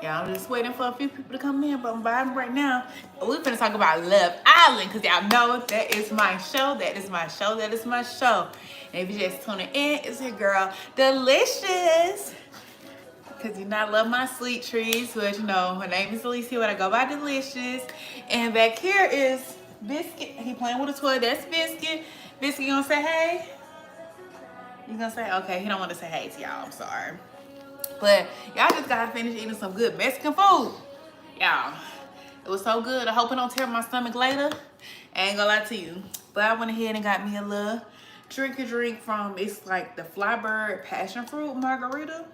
Yeah, I'm just waiting for a few people to come in, but I'm vibing right now. We're finna talk about Love Island, because y'all know that is my show. That is my show. That is my show. And if you just tuning in, it's your girl, Delicious. Because you know I love my sweet trees, but you know, her name is Alicia, but I go by Delicious. And back here is Biscuit. He playing with a toy. That's Biscuit. Biscuit, you gonna say hey? You gonna say, okay, he don't want to say hey to y'all, I'm sorry. But y'all just gotta finish eating some good Mexican food. Y'all, it was so good. I hope it don't tear my stomach later. I ain't gonna lie to you. But I went ahead and got me a little drink from, it's like the Flybird Passion Fruit Margarita.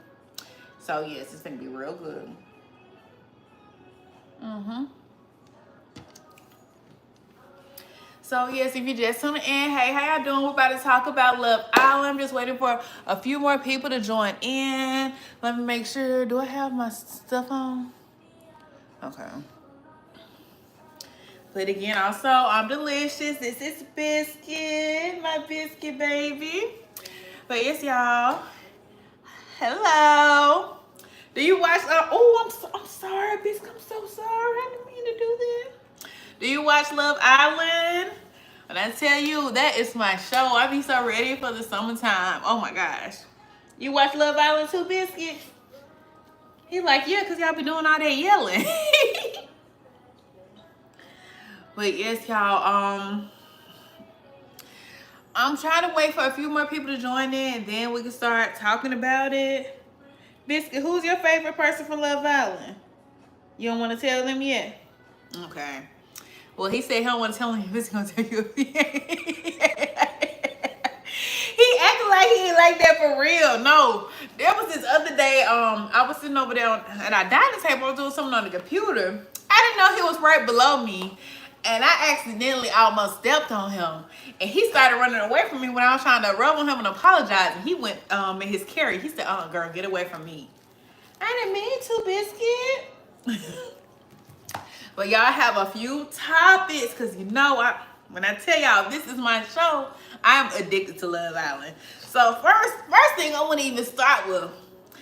So yes, it's gonna be real good. So yes, if you just tuning in, hey, how y'all doing? We're about to talk about Love Island. I'm just waiting for a few more people to join in. Let me make sure. Do I have my stuff on? Okay. But again, also, I'm Delicious. This is Biscuit, my Biscuit baby. But yes, y'all. Hello. Do you watch? I'm sorry, Biscuit. I'm so sorry. I didn't mean to do that. Do you watch Love Island? When I tell you, that is my show. I be so ready for the summertime. Oh my gosh. You watch Love Island too, Biscuit? He like, yeah, because y'all be doing all that yelling. But yes, y'all, I'm trying to wait for a few more people to join in, and then we can start talking about it. Biscuit, who's your favorite person from Love Island? You don't want to tell them yet? Okay. Well, he said he don't want to tell him if he's going to tell you. He acting like he ain't like that for real. No. There was this other day, I was sitting over there at our dining table. I was doing something on the computer. I didn't know he was right below me. And I accidentally almost stepped on him. And he started running away from me when I was trying to rub on him and apologize. And he went in his carry. He said, girl, get away from me. I didn't mean to, Biscuit. But y'all have a few topics, because you know, when I tell y'all this is my show, I'm addicted to Love Island. So first thing I want to even start with,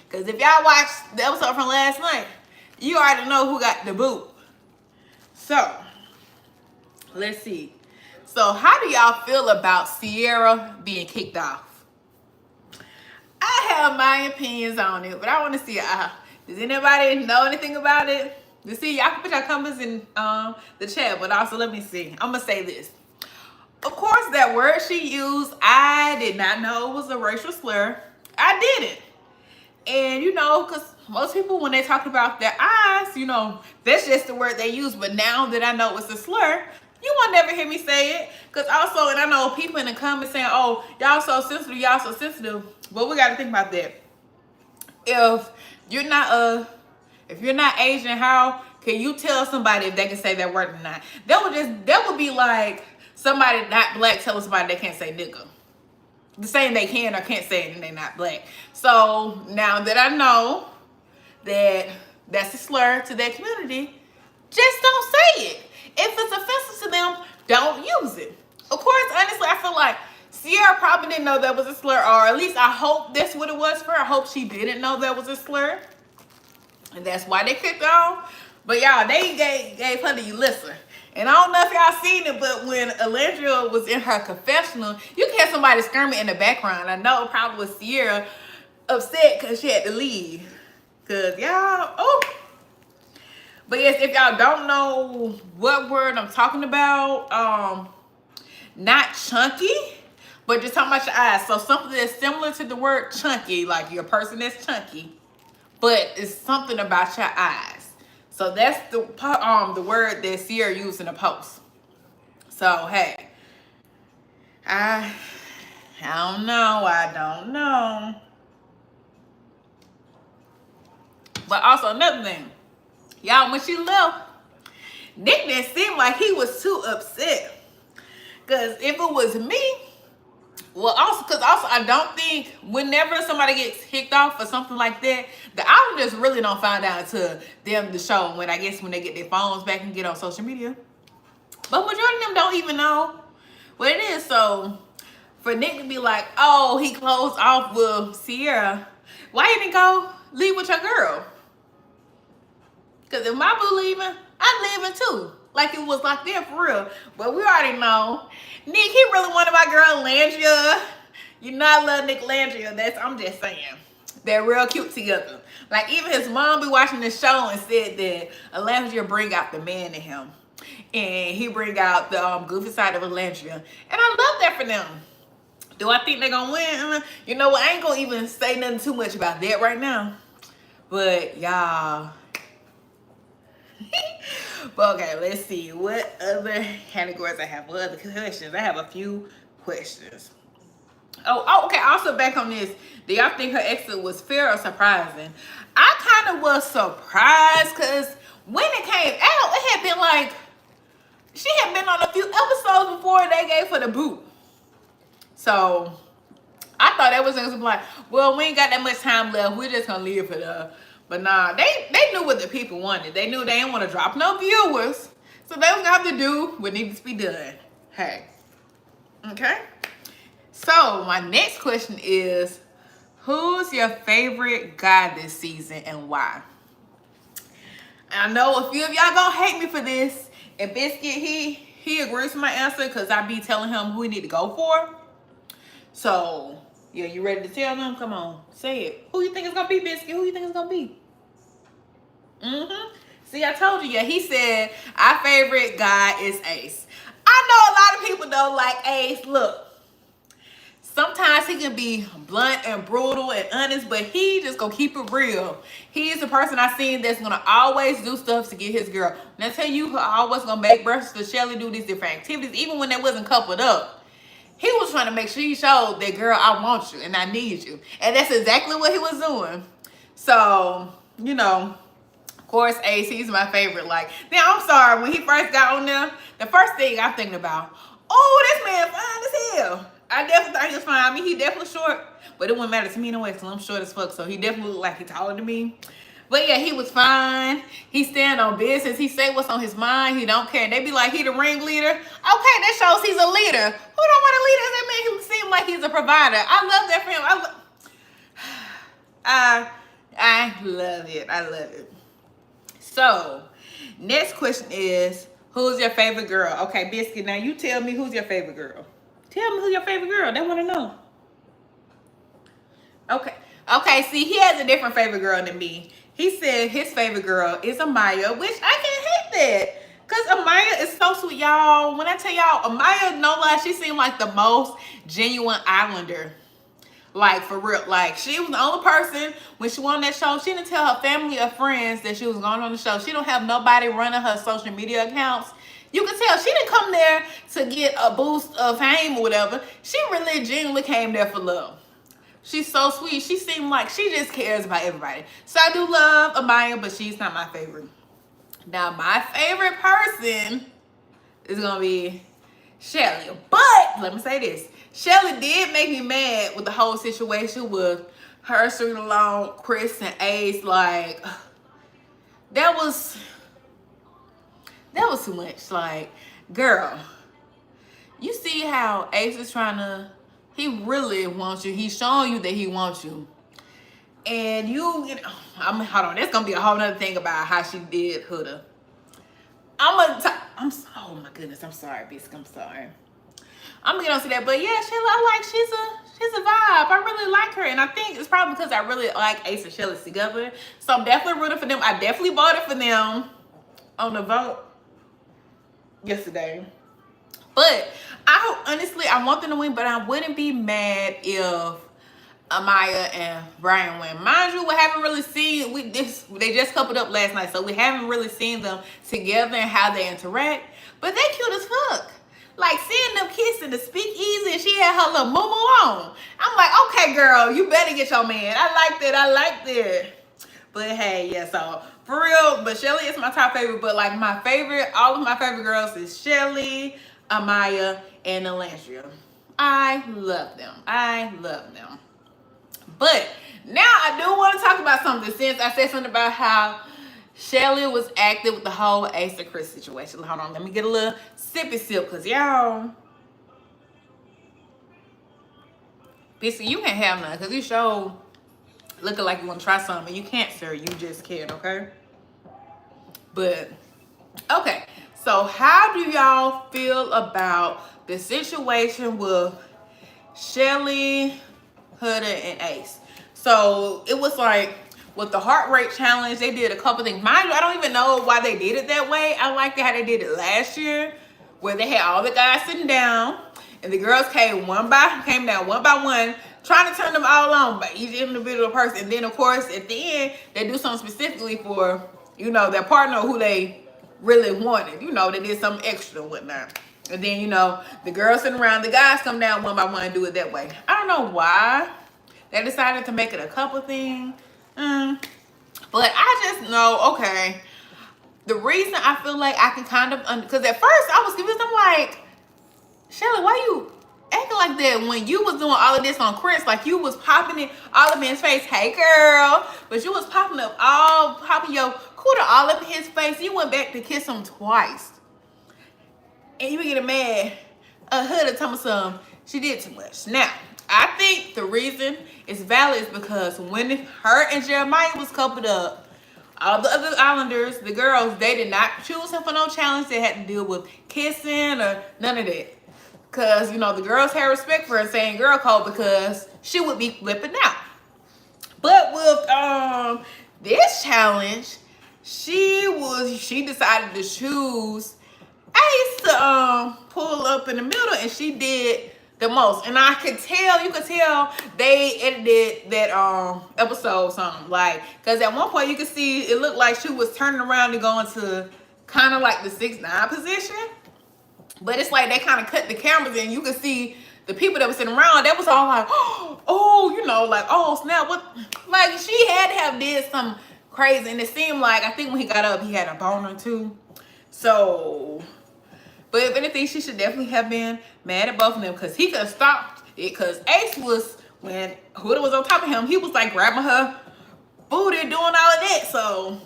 because if y'all watched the episode from last night, you already know who got the boot. So, let's see. So how do y'all feel about Sierra being kicked off? I have my opinions on it, but I want to see does anybody know anything about it? You see, y'all can put your comments in the chat, but also let me see. I'm gonna say this. Of course, that word she used, I did not know it was a racial slur. I didn't. And you know, because most people, when they talk about their eyes, you know, that's just the word they use. But now that I know it's a slur, you won't never hear me say it. Because also, and I know people in the comments saying, oh, y'all so sensitive, y'all so sensitive. But we got to think about that. If you're not Asian, how can you tell somebody if they can say that word or not? That would be like somebody not black telling somebody they can't say nigga. The saying they can or can't say it and they're not black. So now that I know that that's a slur to that community, just don't say it. If it's offensive to them, don't use it. Of course, honestly, I feel like Sierra probably didn't know that was a slur, or at least I hope that's what it was for her. I hope she didn't know that was a slur. And that's why they kicked off. But y'all, they gave her the Ulysses. And I don't know if y'all seen it, but when Alendra was in her confessional, you can hear somebody screaming in the background. I know it probably was Sierra upset because she had to leave. Because y'all, But yes, if y'all don't know what word I'm talking about, not chunky, but just talking about your eyes. So something that's similar to the word chunky, like your person that's chunky, but it's something about your eyes. So that's the word that Sierra used in the post. So hey, I don't know. But also another thing, y'all, when she left, Nick didn't seem like he was too upset. Cause if it was me, well, also I don't think whenever somebody gets kicked off or something like that, the Islanders really don't find out until them the show when they get their phones back and get on social media. But majority of them don't even know what it is. So for Nick to be like, oh, he closed off with Sierra, Why you didn't go leave with your girl? Because if my boo leaving, I'm leaving too. Like it was like that for real. But we already know. Nick, he really wanted my girl Landria. You know I love Nick Landria. I'm just saying. They're real cute together. Like even his mom be watching the show and said that Landria bring out the man in him. And he bring out the goofy side of Landria. And I love that for them. Do I think they're gonna win? You know what? I ain't gonna even say nothing too much about that right now. But y'all. But okay, let's see. What other categories I have? What other questions? I have a few questions. Oh, okay. Also back on this. Do y'all think her exit was fair or surprising? I kind of was surprised because when it came out, it had been like, she had been on a few episodes before they gave her the boot. So I thought that was gonna be like, well, we ain't got that much time left. We're just gonna leave it up. But nah, they knew what the people wanted. They knew they didn't want to drop no viewers. So they was gonna have to do what needed to be done. Hey. Okay. So my next question is, who's your favorite guy this season and why? I know a few of y'all gonna hate me for this. And Biscuit, he agrees with my answer because I be telling him who he need to go for. So, yeah, you ready to tell them? Come on, say it. Who you think it's gonna be, Biscuit? Who you think it's gonna be? See, I told you. Yeah, he said our favorite guy is Ace. I know a lot of people don't like Ace. Look, sometimes he can be blunt and brutal and honest, but he just gonna keep it real. He is the person I seen that's gonna always do stuff to get his girl. And I tell you, who always gonna make breakfast for Shelly, do these different activities, even when they wasn't coupled up. He was trying to make sure he showed that, girl, I want you and I need you. And that's exactly what he was doing. So, you know, of course, Ace, he's my favorite. Like, now, I'm sorry, when he first got on there, the first thing I'm thinking about, oh, this man fine as hell. I definitely thought he was fine. I mean, he definitely short, but it wouldn't matter to me anyway, because I'm short as fuck, so he definitely looked like he's taller than me. But yeah, he was fine. He stand on business. He say what's on his mind. He don't care. And they be like, he the ringleader. Okay, that shows he's a leader. Who don't want a leader? That man, he seems like he's a provider. I love that for him. I love it. I love it. So, next question is, who's your favorite girl? Okay, Biscuit, now you tell me who's your favorite girl. Tell me who's your favorite girl. They want to know. Okay, see, he has a different favorite girl than me. He said his favorite girl is Amaya, which I can't hate that. Because Amaya is so sweet, y'all. When I tell y'all, Amaya, no lie, she seemed like the most genuine Islander. Like, for real. Like, she was the only person, when she went on that show, she didn't tell her family or friends that she was going on the show. She don't have nobody running her social media accounts. You can tell she didn't come there to get a boost of fame or whatever. She really genuinely came there for love. She's so sweet. She seemed like she just cares about everybody. So I do love Amaya, but she's not my favorite. Now, my favorite person is going to be Shelly. But, let me say this. Shelly did make me mad with the whole situation with her stringing along Chris and Ace. Like, that was too much. Like, girl, you see how Ace is trying to, he really wants you. He's showing you that he wants you. And you know, hold on. That's going to be a whole nother thing about how she did Huda. Oh my goodness. I'm sorry, Biscuit. I'm sorry. I'm gonna get on to that. But yeah, she's a vibe. I really like her. And I think it's probably because I really like Ace and Shelly together. So I'm definitely rooting for them. I definitely voted for them on the vote yesterday. But honestly, I want them to win, but I wouldn't be mad if Amaya and Brian win. Mind you, we haven't really seen, they just coupled up last night, so we haven't really seen them together and how they interact. But they cute as fuck. Like, seeing them kissing the speakeasy and she had her little moo on. I'm like, okay, girl, you better get your man. I like that. But hey, yeah, so for real, but Shelly is my top favorite. But like all of my favorite girls is Shelly, Amaya, and Elandria. I love them. But now I do want to talk about something, since I said something about how Shelly was active with the whole Ace and Chris situation. Hold on, let me get a little sippy sip, because y'all, Bissy, you can't have none, because you showed looking like you want to try something. You can't, sir. You just can't, okay? But, okay. So, how do y'all feel about the situation with Shelly, Huda, and Ace? So, it was like, with the heart rate challenge, they did a couple things. Mind you, I don't even know why they did it that way. I liked how they did it last year, where they had all the guys sitting down, and the girls came down one by one, trying to turn them all on by each individual person. And then, of course, at the end, they do something specifically for, you know, their partner who they really wanted. You know, they did something extra and whatnot. And then, you know, the girls sitting around, the guys come down one by one and do it that way. I don't know why they decided to make it a couple thing. But I just know, okay, the reason I feel like I can kind of, because at first I was confused. I'm like, Shelly, why you acting like that when you was doing all of this on Chris? Like, you was popping it all up in his face. Hey, girl. But you was popping your cooter all up in his face. You went back to kiss him twice. And you were getting mad. Huda told me something. She did too much. Now, I think the reason it's valid is because when her and Jeremiah was coupled up, all the other Islanders, the girls, they did not choose him for no challenge. They had to deal with kissing or none of that. Because, you know, the girls had respect for her saying girl code because she would be flipping out. But with this challenge, she decided to choose Ace to pull up in the middle, and she did the most. And you could tell they edited that episode something, like, because at one point you could see it looked like she was turning around and going to kind of like the 6'9" position. But it's like they kind of cut the cameras and you could see the people that were sitting around, they was all like, oh, you know, like, oh, snap, what? Like, she had to have did some crazy. And it seemed like, I think when he got up, he had a boner too. So, but if anything, she should definitely have been mad at both of them, because he could have stopped it. Because Ace was, when Huda was on top of him, he was like grabbing her booty, doing all of that. So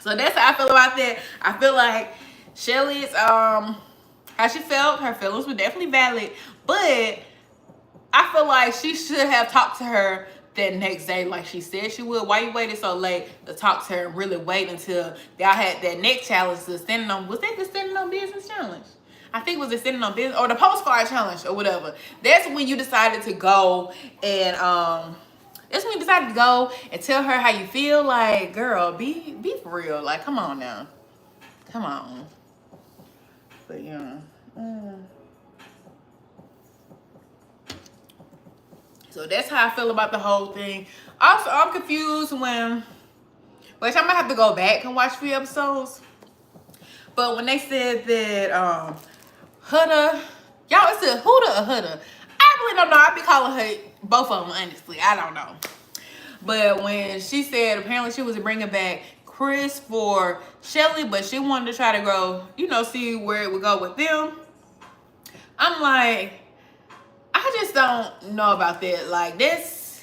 that's how I feel about that. I feel like Shelly's, how she felt, her feelings were definitely valid, but I feel like she should have talked to her that next day like she said she would. Why you waited so late to talk to her and really wait until y'all had that next challenge, was that the standing on business challenge? I think it was the standing on business, or the postcard challenge, or whatever. That's when you decided to go and tell her how you feel. Like, girl, be for real. Like, come on now. Come on. But yeah. So that's how I feel about the whole thing. Also, I'm confused which I'm gonna have to go back and watch a few episodes. But when they said that Huda, y'all, is it Huda or Huda? I really don't know. I be calling her both of them, honestly. I don't know. But when she said apparently she was bringing back Chris for Shelly, but she wanted to try to go, you know, see where it would go with them. I'm like, I just don't know about that. Like, this,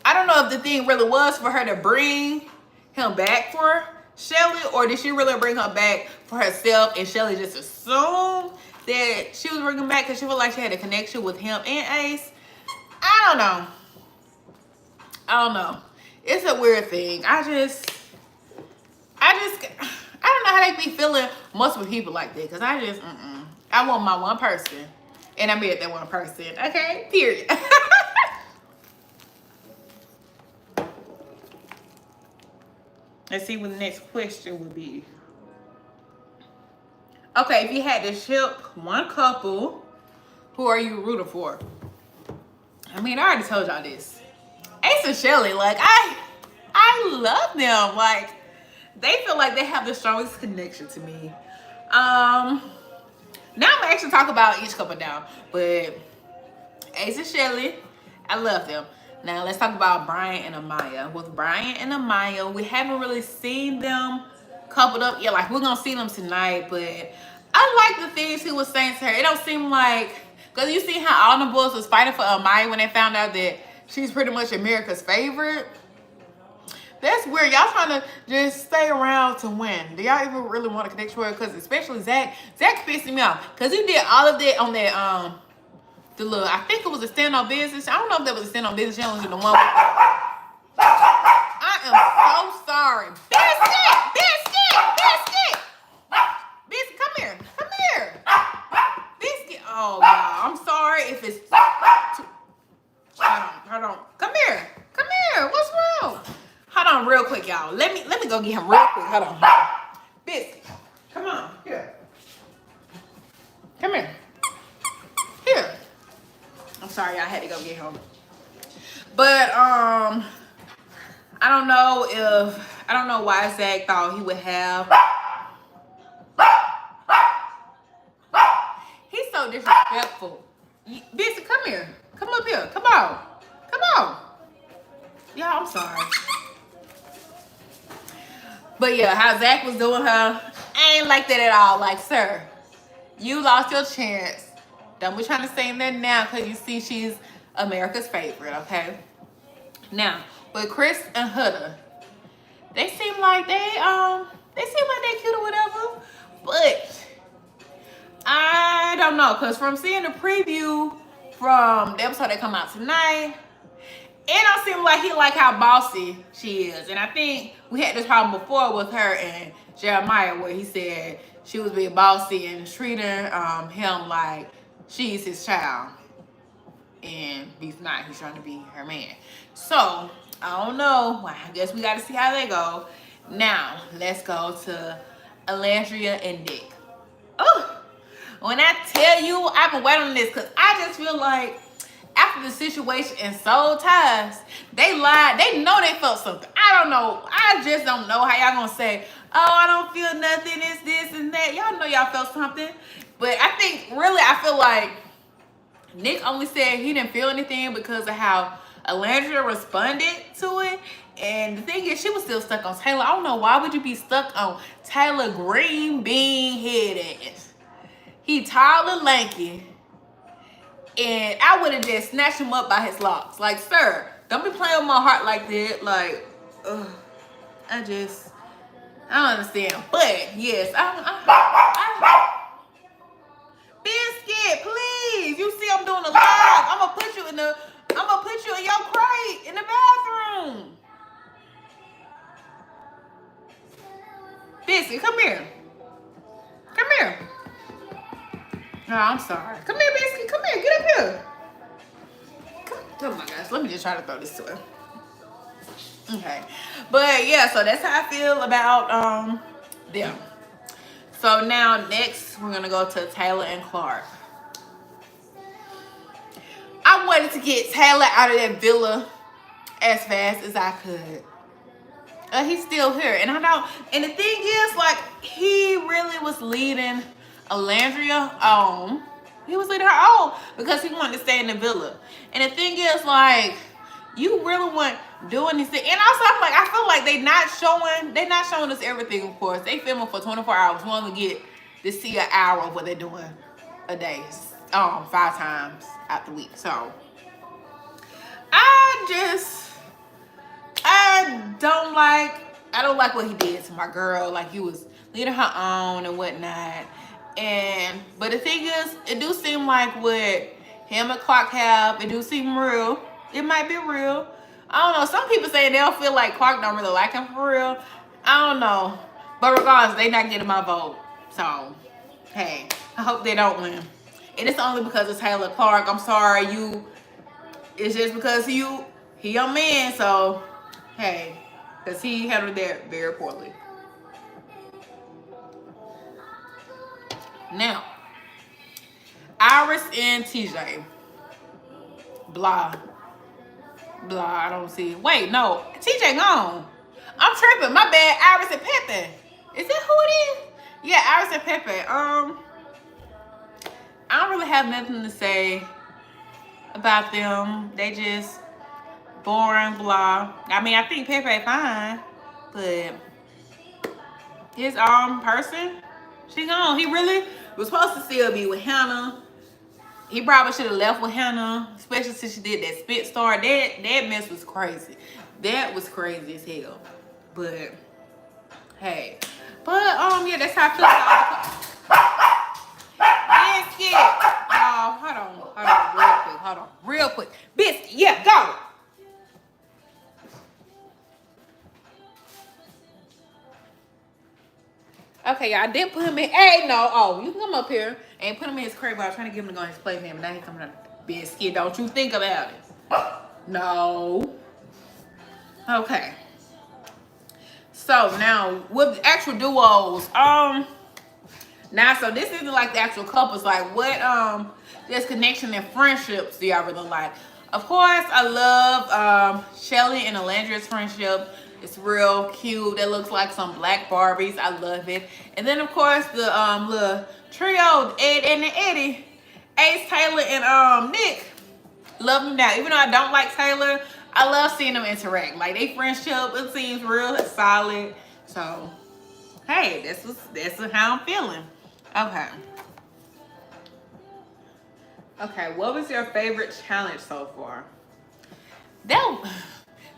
I don't know if the thing really was for her to bring him back for Shelly, or did she really bring her back for herself and Shelly just assumed that she was bringing him back because she felt like she had a connection with him and Ace. I don't know. It's a weird thing. I don't know how they be feeling multiple people like that, because I want my one person, and I'm at that one person. Okay, period. Let's see what the next question would be. Okay, if you had to ship one couple, who are you rooting for? I mean, I already told y'all this. Ace and Shelly, like, I love them. Like, they feel like they have the strongest connection to me. Now I'm gonna actually talk about each couple now, but Ace and Shelly, I love them. Now let's talk about Brian and Amaya. With Brian and Amaya, we haven't really seen them coupled up yet. Like, we're gonna see them tonight, but I like the things he was saying to her. It don't seem like, because you see how all the boys was fighting for Amaya when they found out that she's pretty much America's favorite. That's weird. Y'all trying to just stay around to win. Do y'all even really want to connect with her? Because especially Zach pissing me off. Because he did all of that on that, I think it was a stand-on business. I don't know if that was a stand-on business challenge or the one sorry. Biscuit! Biscuit! Biscuit! Biscuit, come here. Come here. Biscuit. Oh, y'all. I'm sorry if it's too... Hold on. Come here. Come here. What's wrong? Hold on real quick, y'all. Let me go get him real quick. Hold on. Biscuit. Come on. Here. Come here. Here. I'm sorry, I had to go get him. But I don't know why Zach thought he would have. He's so disrespectful. Biscuit, come here. Come up here. Come on. Come on. Yeah, I'm sorry. But yeah, how Zach was doing her, I ain't like that at all. Like, sir, you lost your chance. Don't be trying to say that now because you see she's America's favorite, okay? Now, with Chris and Huda, they seem like they cute or whatever. But I don't know, because from seeing the preview from the episode that come out tonight, it don't seem like he like how bossy she is. And I think we had this problem before with her and Jeremiah where he said she was being bossy and treating him like she's his child. And he's not. He's trying to be her man. So, I don't know. Well, I guess we got to see how they go. Now, let's go to Alandria and Nick. Oh, when I tell you, I've been waiting on this because I just feel like after the situation in Soul Ties, they lied. They know they felt something. I don't know. I just don't know how y'all gonna say, oh, I don't feel nothing. It's this and that. Y'all know y'all felt something. But I think, really, I feel like Nick only said he didn't feel anything because of how Alandria responded to it. And the thing is, she was still stuck on Taylor. I don't know, why would you be stuck on Taylor green bean head ass? He tall and lanky. And I would have just snatched him up by his locks. Like, sir, don't be playing with my heart like that. Like, I don't understand. But, yes, Biscuit, please. You see I'm doing a live. I'm gonna put you in your crate in the bathroom. Biscuit, come here. Come here. No, I'm sorry. Come here, Biscuit. Come here. Get up here. Come. Oh my gosh. Let me just try to throw this to her. Okay. But yeah, so that's how I feel about them. So now next we're gonna go to Taylor and Clark. I wanted to get Taylor out of that villa as fast as I could. He's still here, and I don't. And the thing is, like, he really was leading Alandria on. He was leading her on because he wanted to stay in the villa. And the thing is, like, you really weren't doing this thing. And also, I feel like they're not showing us everything. Of course, they filming for 24 hours. We only get to see an hour of what they're doing a day, 5 times out the week. So I don't like what he did to my girl. Like, he was leading her on and whatnot. But the thing is, it do seem like what him and Clark have, it do seem real. It might be real. I don't know. Some people say they don't feel like Clark don't really like him for real. I don't know. But regardless, they not getting my vote. So, hey, I hope they don't win. And it's only because of Taylor. Clark, I'm sorry. It's just because he your man. So, hey, because he handled that very poorly. Now, Iris and TJ. Blah. I don't see. Wait, no. TJ gone. I'm tripping. My bad. Iris and Pepe. Is that who it is? Yeah, Iris and Pepe. I don't really have nothing to say about them. They just boring, blah. I mean, I think Pepe fine, but his person, she gone. He really was supposed to still be with Hannah. He probably should have left with Hannah, especially since she did that spit star. That mess was crazy. That was crazy as hell. But hey, yeah, that's how I feel about Biscuit. Oh, hold on, real quick. Biscuit, yeah, go. Okay, y'all, I did put him in. Hey, no. Oh, you can come up here and put him in his crate. I was trying to get him to go in his place, man. But now he's coming out biscuit. Don't you think about it. No. Okay. So now with actual duos, now so this isn't like the actual couples. Like what this connection and friendships do y'all really like? Of course, I love Shelly and Alandria's friendship. It's real cute. It looks like some black Barbies. I love it. And then of course the little trio, Ed and Eddie, Ace, Taylor, and Nick. Love them now. Even though I don't like Taylor, I love seeing them interact. Like they friendship, it seems real solid. So hey, that's how I'm feeling. Okay. Okay, what was your favorite challenge so far?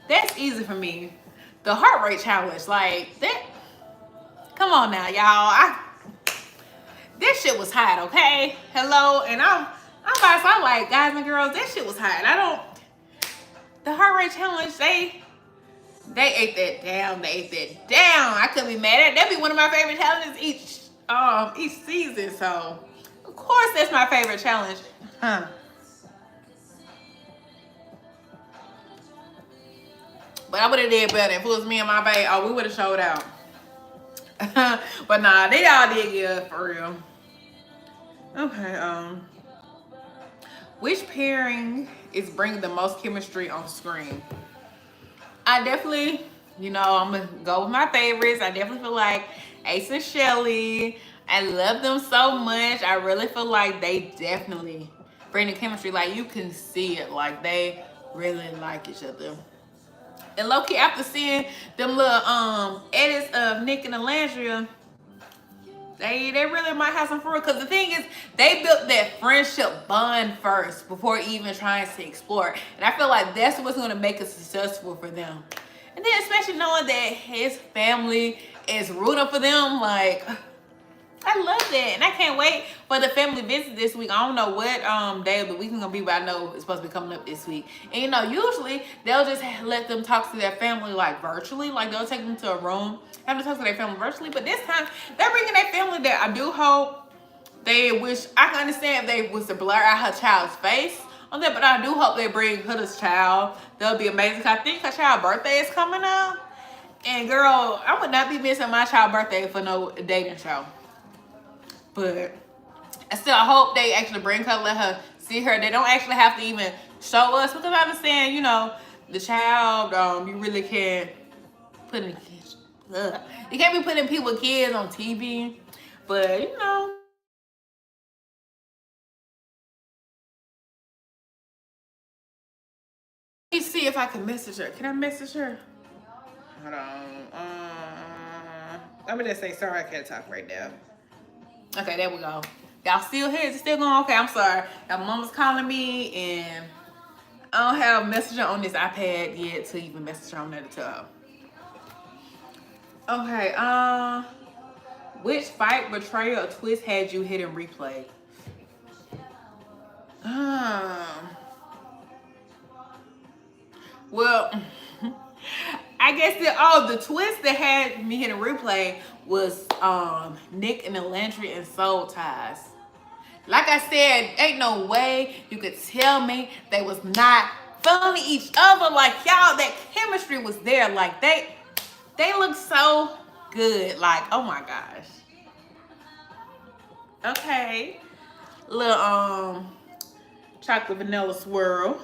That's easy for me. The heart rate challenge, like that. Come on now, y'all. This shit was hot, okay? Hello, and I'm like guys and girls. That shit was hot. I don't. The heart rate challenge, they ate that down. They ate that down. I couldn't be mad at it. That'd be one of my favorite challenges each season. So of course that's my favorite challenge. Huh. But I would have did better if it was me and my babe. Oh, we would have showed out. But nah, they all did good for real. Okay, which pairing is bringing the most chemistry on screen? I definitely, I'm gonna go with my favorites. I definitely feel like Ace and Shelly. I love them so much. I really feel like they definitely bring the chemistry. Like you can see it. Like they really like each other. And low-key, after seeing them little edits of Nick and Alandria, they really might have some fun. Because the thing is, they built that friendship bond first before even trying to explore. And I feel like that's what's going to make it successful for them. And then especially knowing that his family is rooting for them, like, I love that. And I can't wait for the family visit this week. I don't know what day of the week it's gonna be, but I know it's supposed to be coming up this week. And usually they'll just let them talk to their family like virtually. Like they'll take them to a room, have to talk to their family virtually. But this time they're bringing their family there. I do hope they wish, I can understand if they was to blur out her child's face on that, but I do hope they bring Huda's child. That'll be amazing. I think her child's birthday is coming up. And girl, I would not be missing my child's birthday for no dating show. But I hope they actually bring her, let her see her. They don't actually have to even show us, because I understand, the child, you really can't put in kids. You can't be putting people with kids on TV. But let me see if I can message her. Can I message her? Hold on. I'm gonna just say sorry I can't talk right now. Okay, there we go. Y'all still here? Is it still going? Okay, I'm sorry. Y'all mama's calling me, and I don't have Messenger on this iPad yet to even message her on that to her. Okay, which fight, betrayal, or twist had you hit and replay? Well, I guess the twist that had me hit a replay was Nick and Alandria and Soul Ties. Like I said, ain't no way you could tell me they was not feeling each other. Like y'all, that chemistry was there. Like they look so good. Like, oh my gosh. Okay. Little chocolate vanilla swirl.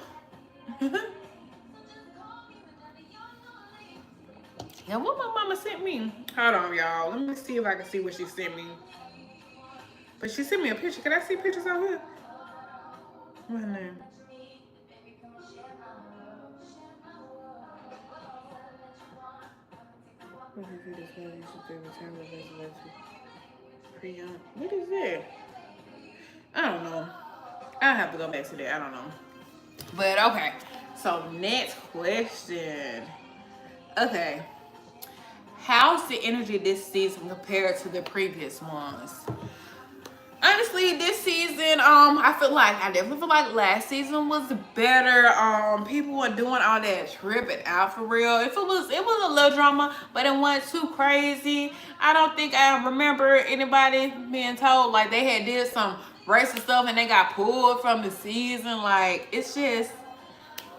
Yeah, what my mama sent me? Hold on, y'all. Let me see if I can see what she sent me. But she sent me a picture. Can I see pictures out here? What's her name? What is that? I don't know. I'll have to go back to that. I don't know. But okay. So next question. Okay. How's the energy this season compared to the previous ones? I honestly, this season, I definitely feel like last season was better. People were doing all that tripping out for real. If it was a little drama, but it wasn't too crazy. I don't think I remember anybody being told like they had did some racist stuff and they got pulled from the season. Like, it's just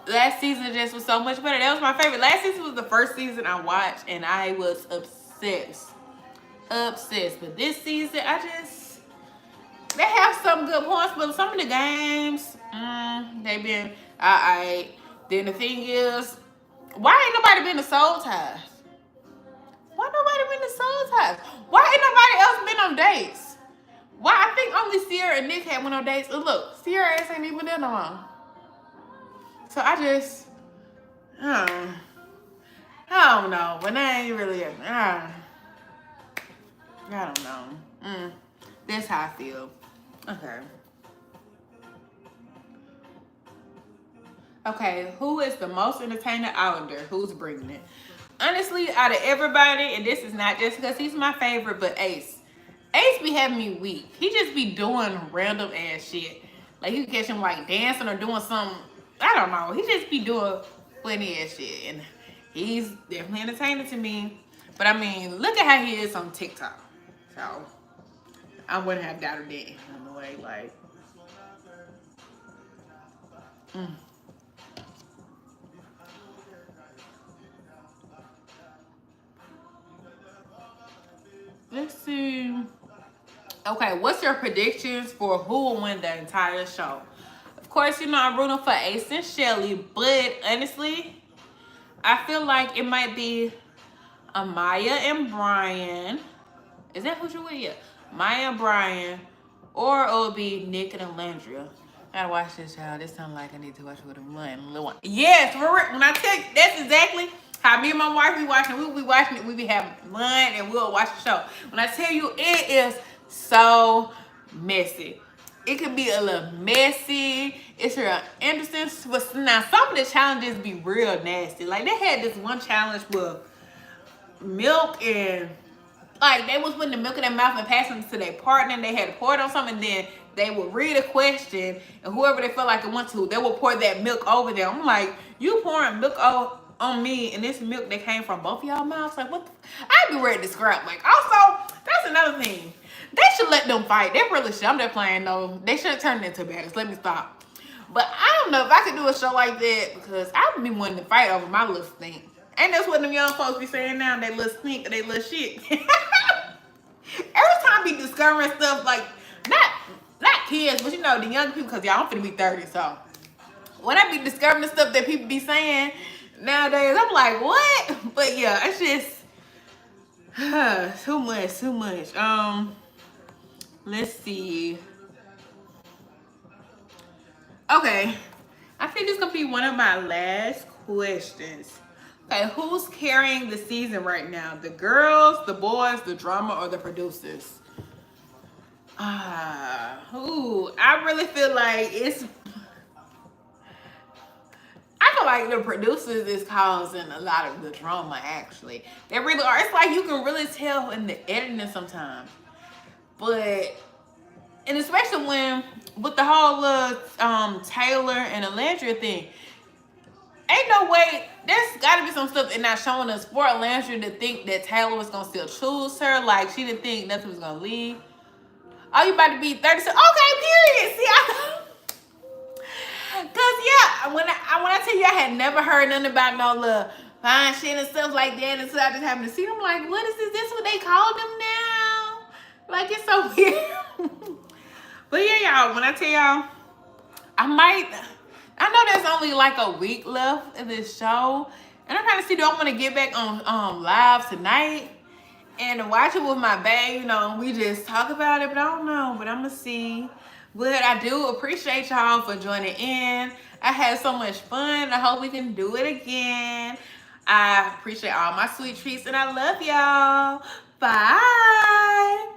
last season just was so much better. That was my favorite. Last season was the first season I watched and I was obsessed. Obsessed. But this season, they have some good points, but some of the games, they been alright. Then the thing is, why ain't nobody been to Soul Ties? Why nobody been to Soul Ties? Why ain't nobody else been on dates? Why? I think only Sierra and Nick had went on dates. And look, Sierra ass ain't even there no more. So I don't know, but I ain't really, I don't know. That's how I feel. Okay. Okay, who is the most entertaining Islander? Who's bringing it? Honestly, out of everybody, and this is not just because he's my favorite, but Ace. Ace be having me weak. He just be doing random ass shit. Like, you catch him like dancing or doing something. I don't know. He just be doing funny ass shit. And he's definitely entertaining to me. But I mean, look at how he is on TikTok. So, I wouldn't have doubted that in a way. Like, let's see. Okay, what's your predictions for who will win the entire show? Of course, you know I'm rooting for Ace and Shelly, but honestly, I feel like it might be Amaya and Brian. Is that who you with? Yeah. Maya and Brian. Or it'll be Nick and Alandria. Gotta watch this, y'all. This sounds like I need to watch it with a little one. Yes, for real. When I tell you, that's exactly how me and my wife be watching. We'll be watching it. We be having lunch and we'll watch the show. When I tell you, it is so messy. It could be a little messy. It's real interesting. But now, some of the challenges be real nasty. Like, they had this one challenge with milk and... Like, they was putting the milk in their mouth and passing it to their partner, and they had to pour it on something, and then they would read a question, and whoever they felt like it went to, they would pour that milk over them. I'm like, you pouring milk on me, and this milk that came from both of y'all mouths? Like, what the... I'd be ready to scrap. Like, also, that's another thing. They should let them fight. They really should. I'm just playing, though. They shouldn't turn it into battles. Let me stop. But I don't know if I could do a show like that, because I would be wanting to fight over my little stink. Ain't that's what them young folks be saying now? They little stink or they little shit. Every time I be discovering stuff like, not kids, but you know, the young people, because y'all, I'm finna be 30, so. When I be discovering the stuff that people be saying nowadays, I'm like, what? But yeah, it's just, too much. Let's see. Okay. I think this is gonna be one of my last questions. Okay, who's carrying the season right now? The girls, the boys, the drama, or the producers? I really feel like I feel like the producers is causing a lot of the drama, actually. They really are. It's like you can really tell in the editing sometimes. But, and especially when, with the whole Taylor and Alandria thing, ain't no way, there's gotta be some stuff they're not showing us for Alandria to think that Taylor was gonna still choose her. Like, she didn't think nothing was gonna leave. Oh, you about to be 36? Okay, period. See, cause yeah, when I tell you I had never heard nothing about no little fine shit and stuff like that, and so I just happened to see them. Like, what is this? This what they call them now? Like, it's so weird. But yeah, y'all, when I tell y'all, I know there's only like a week left in this show, and I'm trying to see, do I want to get back on live tonight and watch it with my babe? You know, we just talk about it, but I don't know. But I'm gonna see. But I do appreciate y'all for joining in. I had so much fun. I hope we can do it again. I appreciate all my sweet treats, and I love y'all. Bye.